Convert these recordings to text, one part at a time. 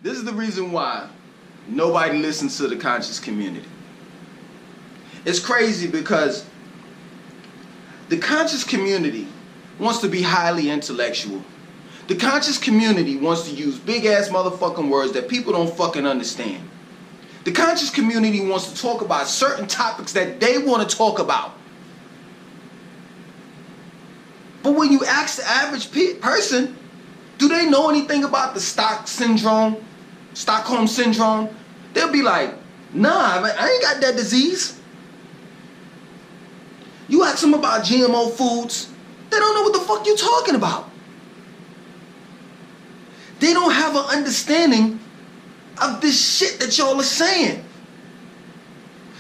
This is the reason why nobody listens to the conscious community. It's crazy because the conscious community wants to be highly intellectual. The conscious community wants to use big ass motherfucking words that people don't fucking understand. The conscious community wants to talk about certain topics that they want to talk about. But when you ask the average person, do they know anything about the Stockholm syndrome? They'll be like, nah, I ain't got that disease. You ask them about GMO foods, they don't know what the fuck you talking about. They don't have an understanding of this shit that y'all are saying.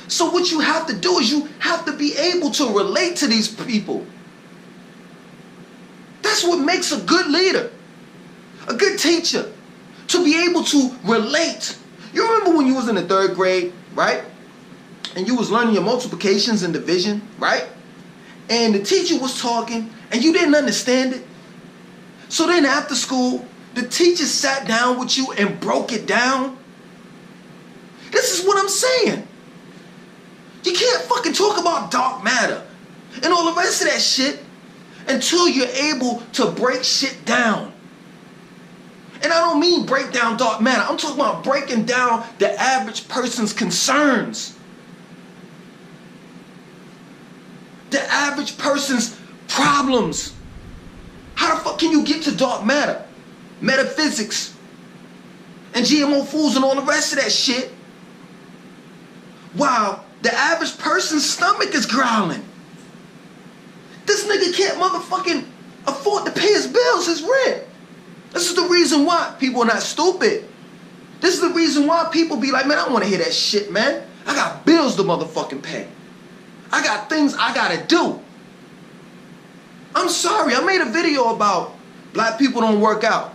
So what you have to do is you have to be able to relate to these people. That's what makes a good leader, a good teacher, to be able to relate. You remember when you was in the 3rd grade, right? And you was learning your multiplications and division, right? And the teacher was talking and you didn't understand it. So then after school, the teacher sat down with you and broke it down. This is what I'm saying. You can't fucking talk about dark matter and all the rest of that shit until you're able to break shit down. And I don't mean break down dark matter. I'm talking about breaking down the average person's concerns. The average person's problems. How the fuck can you get to dark matter, metaphysics, and GMO foods and all the rest of that shit while the average person's stomach is growling? This nigga can't motherfucking afford to pay his bills, his rent. This is the reason why people are not stupid. This is the reason why people be like, man, I don't want to hear that shit, man. I got bills to motherfucking pay. I got things I gotta do. I'm sorry, I made a video about black people don't work out.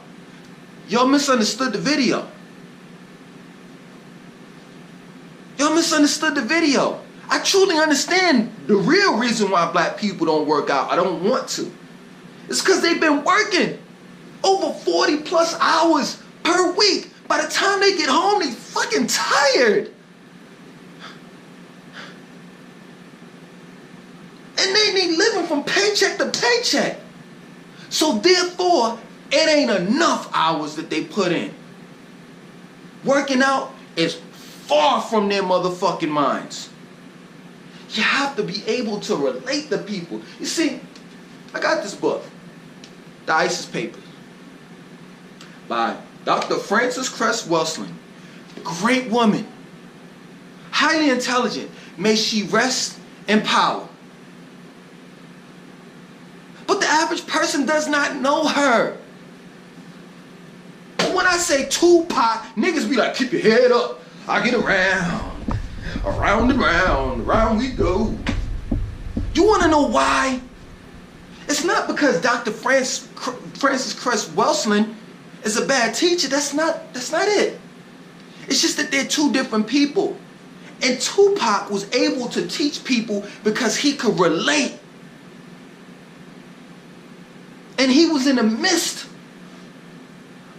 Y'all misunderstood the video. Y'all misunderstood the video. I truly understand the real reason why black people don't work out. I don't want to. It's because they've been working over 40 plus hours per week. By the time they get home, they fucking tired. And they living from paycheck to paycheck. So therefore, it ain't enough hours that they put in. Working out is far from their motherfucking minds. You have to be able to relate to people. You see, I got this book, The ISIS Papers, by Dr. Frances Cress Welsing. Great woman. Highly intelligent. May she rest in power. But the average person does not know her. But when I say Tupac, niggas be like, keep your head up. I get around and around we go. You want to know why? It's not because Dr. Frances Cress Welsing is a bad teacher. That's not it. It's just that they're two different people. And Tupac was able to teach people because he could relate. And he was in the midst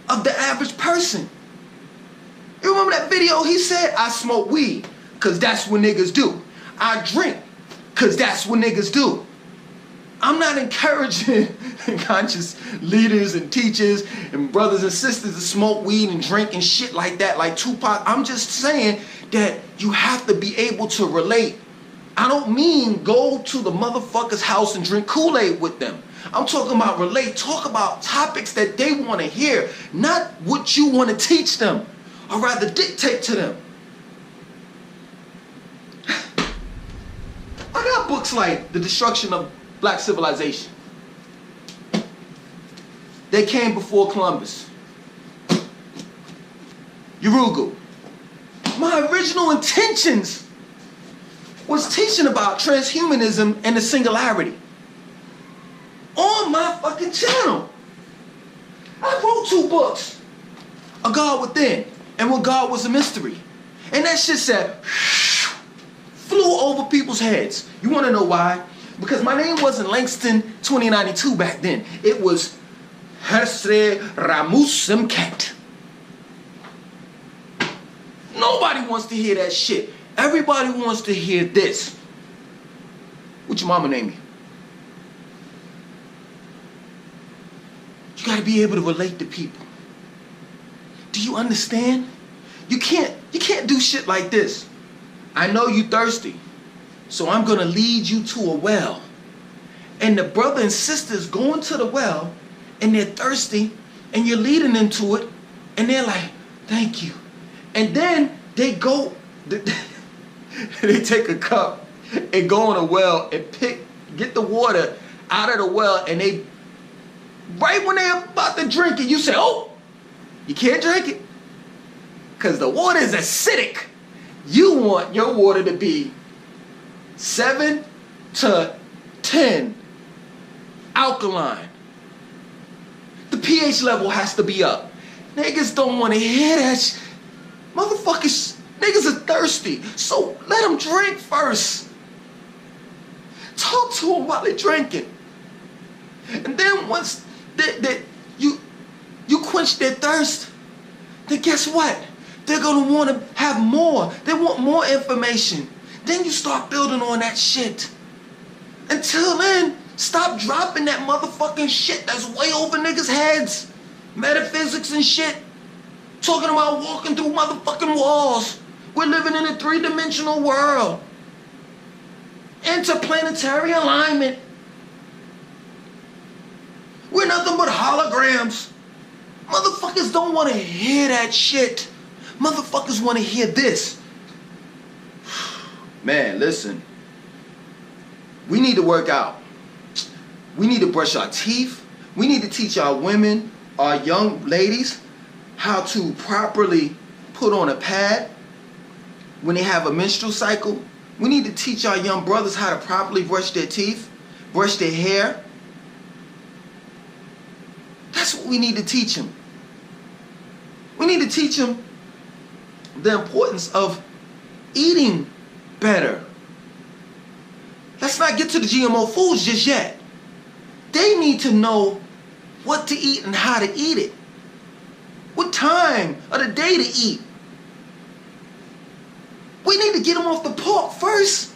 of the average person. You remember that video? He said, I smoke weed, because that's what niggas do. I drink, because that's what niggas do. I'm not encouraging conscious leaders and teachers and brothers and sisters to smoke weed and drink and shit like that, like Tupac. I'm just saying that you have to be able to relate. I don't mean go to the motherfucker's house and drink Kool-Aid with them. I'm talking about relate. Talk about topics that they want to hear, not what you want to teach them, or rather dictate to them. I got books like The Destruction of Black Civilization. They came before Columbus. Urugu. My original intentions was teaching about transhumanism and the singularity on my fucking channel. I wrote 2 books, A God Within and When God Was a Mystery. And that shit said, flew over people's heads. You want to know why? Because my name wasn't Langston 2092 back then. It was Hesre Ramusimket. wants to hear that shit. Everybody wants to hear this. What your mama name you? You gotta be able to relate to people. Do you understand? You can't do shit like this. I know you thirsty, so I'm gonna lead you to a well. And the brother and sisters going to the well, and they're thirsty, and you're leading them to it, and they're like, thank you. And then they go, they take a cup and go in a well and get the water out of the well, and they, right when they're about to drink it, you say, oh, you can't drink it, because the water is acidic. You want your water to be 7 to 10 alkaline. The pH level has to be up. Niggas don't want to hear that. Motherfuckers, niggas are thirsty, so let them drink first. Talk to them while they're drinking. And then once you quench their thirst, then guess what? They're going to want to have more. They want more information. Then you start building on that shit. Until then, stop dropping that motherfucking shit that's way over niggas' heads. Metaphysics and shit. Talking about walking through motherfucking walls. We're living in a 3-dimensional world. Interplanetary alignment. We're nothing but holograms. Motherfuckers don't want to hear that shit. Motherfuckers want to hear this. Man, listen. We need to work out. We need to brush our teeth. We need to teach our women, our young ladies, how to properly put on a pad when they have a menstrual cycle. We need to teach our young brothers how to properly brush their teeth, brush their hair. That's what we need to teach them. We need to teach them the importance of eating better. Let's not get to the GMO foods just yet. They need to know what to eat and how to eat it. What time of the day to eat. We need to get them off the pork first.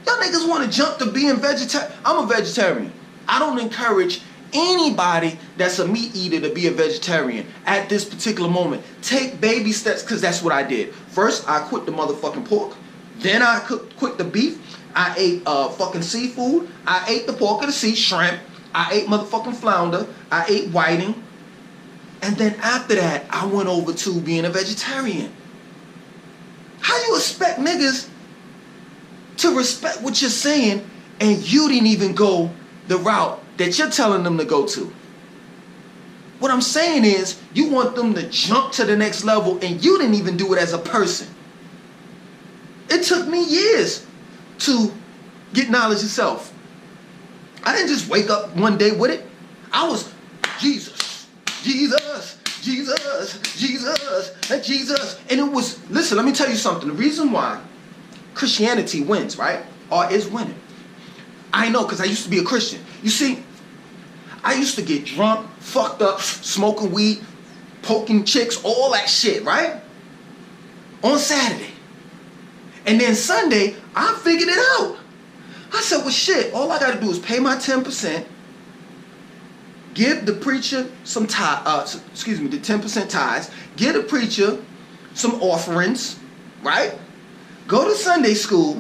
Y'all niggas want to jump to being vegetarian. I'm a vegetarian. I don't encourage anybody that's a meat eater to be a vegetarian at this particular moment. Take baby steps, because that's what I did. First, I quit the motherfucking pork. Then I quit the beef. I ate fucking seafood. I ate the pork of the sea, shrimp. I ate motherfucking flounder. I ate whiting. And then after that, I went over to being a vegetarian. How you expect niggas to respect what you're saying and you didn't even go the route that you're telling them to go to? What I'm saying is, you want them to jump to the next level and you didn't even do it as a person. It took me years to get knowledge of self. I didn't just wake up one day with it. I was Jesus, Jesus, Jesus, Jesus, Jesus. And it was, listen, let me tell you something. The reason why Christianity wins, right? Or is winning. I know, because I used to be a Christian. You see, I used to get drunk, fucked up, smoking weed, poking chicks, all that shit, right? On Saturday. And then Sunday, I figured it out. I said, well, shit, all I got to do is pay my 10%, give the preacher some the 10% tithes, give the preacher some offerings, right? Go to Sunday school,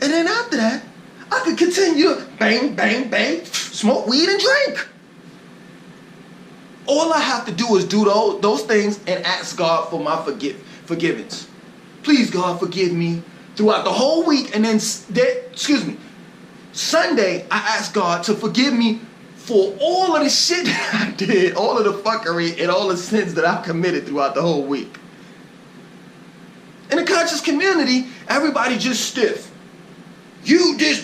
and then after that, I could continue to bang, bang, bang, smoke weed and drink. All I have to do is do those things and ask God for my forgiveness. Please, God, forgive me throughout the whole week. And then, Sunday, I ask God to forgive me for all of the shit that I did, all of the fuckery and all the sins that I committed throughout the whole week. In the conscious community, everybody just stiff. You this.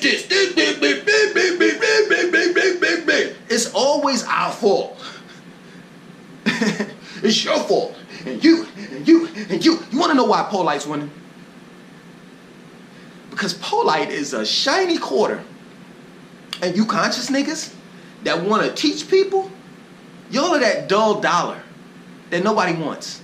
It's always our fault. It's your fault. And you. You want to know why Polite's winning? Because Polite is a shiny quarter. And you conscious niggas that want to teach people, y'all are that dull dollar that nobody wants.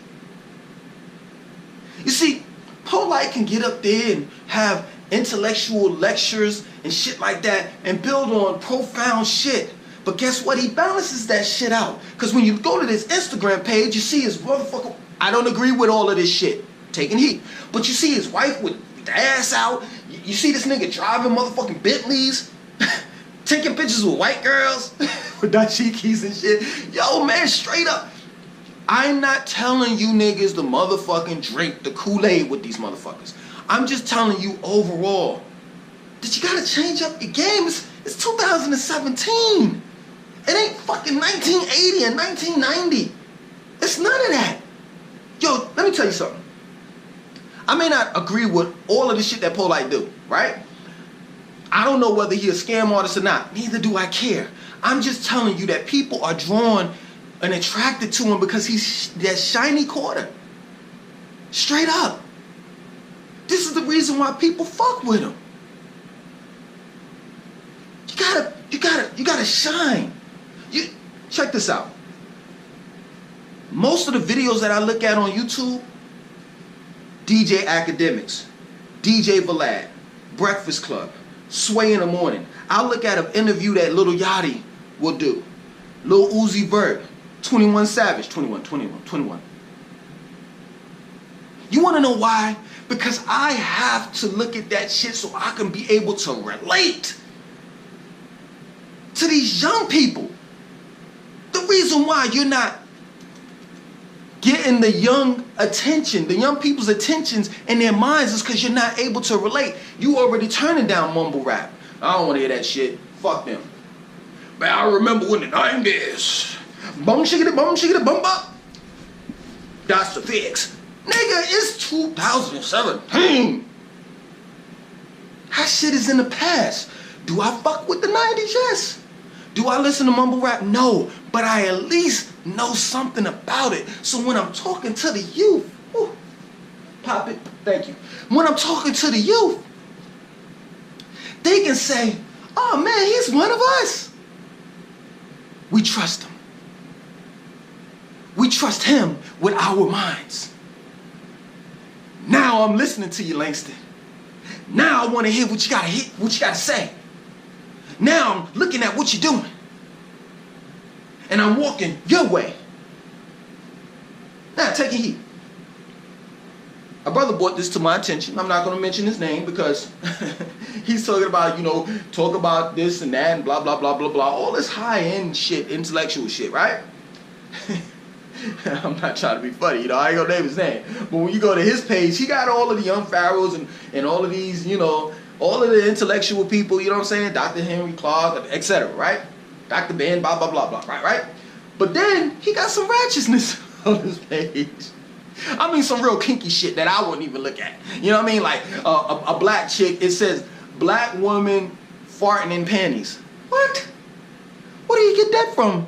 You see, Polite can get up there and have intellectual lectures and shit like that and build on profound shit. But guess what? He balances that shit out. Because when you go to this Instagram page, you see his motherfucker. I don't agree with all of this shit. Taking heat. But you see his wife with the ass out. You see this nigga driving motherfucking Bentleys. Taking pictures with white girls. With dashikis and shit. Yo, man, straight up. I'm not telling you niggas to motherfucking drink the Kool-Aid with these motherfuckers. I'm just telling you overall that you gotta change up your game. It's 2017. It ain't fucking 1980 and 1990. It's none of that. Yo, let me tell you something. I may not agree with all of the shit that Polite do, right? I don't know whether he a scam artist or not. Neither do I care. I'm just telling you that people are drawn and attracted to him because he's that shiny quarter. Straight up. This is the reason why people fuck with him. You gotta shine. You check this out. Most of the videos that I look at on YouTube, DJ Academics, DJ Vlad, Breakfast Club, Sway in the Morning. I'll look at an interview that Lil Yachty will do. Lil Uzi Vert, 21 Savage, 21. You wanna know why? Because I have to look at that shit so I can be able to relate to these young people. The reason why you're not getting the young attention, the young people's attentions in their minds is because you're not able to relate. You already turning down mumble rap. I don't want to hear that shit. Fuck them. Man, I remember when the 90s. Bum shiggity bum up. That's the fix. Nigga, it's 2017. That shit is in the past. Do I fuck with the 90s? Yes. Do I listen to mumble rap? No. But I at least know something about it. So when I'm talking to the youth, whew, pop it, thank you. When I'm talking to the youth, they can say, oh man, he's one of us. We trust him. We trust him with our minds. Now I'm listening to you, Langston. Now I want to hear what you gotta say. Now I'm looking at what you're doing. And I'm walking your way. Now, take a heat. A brother brought this to my attention. I'm not going to mention his name because he's talking about, talk about this and that and blah, blah, blah, blah, blah. All this high-end shit, intellectual shit, right? I'm not trying to be funny, I ain't going to name his name. But when you go to his page, he got all of the young pharaohs and all of these, all of the intellectual people, you know what I'm saying? Dr. Henry Clark, etc., right? Dr. Ben, blah, blah, blah, blah, right? But then he got some righteousness on his page. I mean, some real kinky shit that I wouldn't even look at. You know what I mean? Like a black chick, it says, black woman farting in panties. What? Where do you get that from?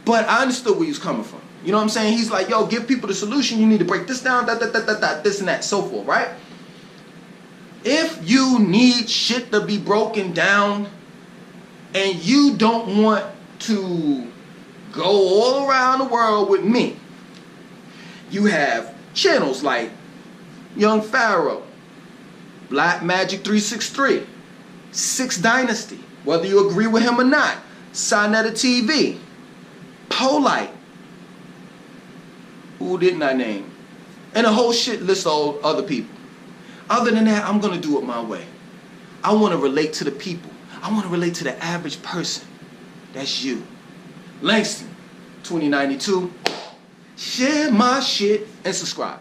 But I understood where he was coming from. You know what I'm saying? He's like, yo, give people the solution. You need to break this down, this and that, so forth, right? If you need shit to be broken down and you don't want to go all around the world with me, you have channels like Young Pharaoh, Black Magic 363, Six Dynasty, whether you agree with him or not, Sinetta TV, Polite, who didn't I name? And a whole shit list of other people. Other than that, I'm going to do it my way. I want to relate to the people. I want to relate to the average person. That's you. Langston, 2092. Share my shit and subscribe.